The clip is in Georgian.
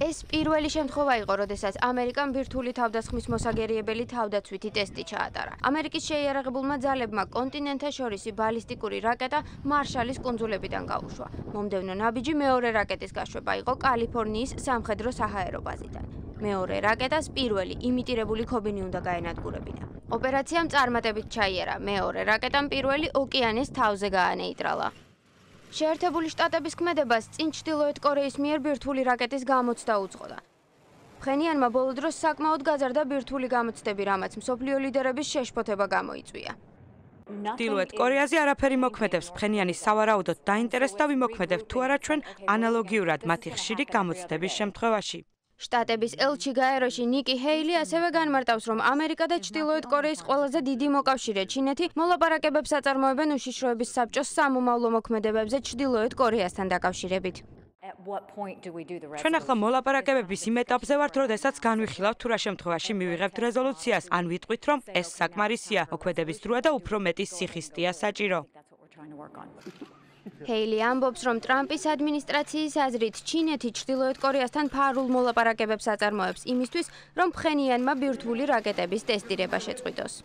ეს პირველი შემთხვევა იყო, როდესაც ამერიკამ ბირთვული თავდასხმის მოსაგერიებელი თავდაცვითი ტესტი ჩაატარა. ამერიკის შეიარაღებულმა ძალებმა კონტინენტთაშორისი ბალისტიკური რაკეტა მარშალის კუნძულებიდან გაუშვა. მომდევნო ნაბიჯი მეორე რაკეტის გაშვება იყო კალიფორნიის სამხედრო საჰაერო ბაზიდან. მეორე რაკეტას პირველი იმიტირებული ქობინი უნდა გაენადგურებინა. ოპერაციამ წარმატებით ჩაიარა. მეორე რაკეტამ პირველი ოკეანის თავზე გაანეიტრალა. შეერთებული შტატების ქმედებას წინ ჩრდილოეთ კორეის მიერ ბირთვული რაკეტის გამოცდა უძღოდა. ფხენიანმა ბოლო დროს საკმაოდ გაზარდა ბირთვული გამოცდები, რამაც მსოფლიო ლიდერების შეშფოთება გამოიწვია. ჩრდილოეთ კორეაზე არაფერი მოქმედებს. ფხენიანი სავარაუდოდ დაინტერესდა ვიმოქმედებთ თუ არა ჩვენ ანალოგიურად მათი ხშირი გამოცდების შემთხვევაში. შტატების ელჩი გაეროში ნიკი ჰეილი ასევე განმარტავს, რომ ამერიკა და ჩრდილოეთ კორეის ყველაზე დიდი მოკავშირე ჩინეთი მოლაპარაკებებს აწარმოებენ უშიშროების საბჭოს სამომავლო მოქმედებებზე ჩრდილოეთ კორეასთან დაკავშირებით. ჩვენ ახლა მოლაპარაკებების იმ ეტაპზე ვართ, როდესაც განვიხილავთ თუ რა შემთხვევაში მივიღებთ რეზოლუციას, ან ვიტყვით, რომ ეს საკმარისია, მოქმედების დროა და უფრო მეტი სიხისტეა საჭირო. ჰეილი ამბობს, რომ ტრამპის ადმინისტრაციის აზრით ჩინეთი ჩრდილოეთ კორეასთან ფარულ მოლაპარაკებებს აწარმოებს იმისთვის, რომ ფხენიანმა ბირთვული რაკეტების ტესტირება შეწყვიტოს.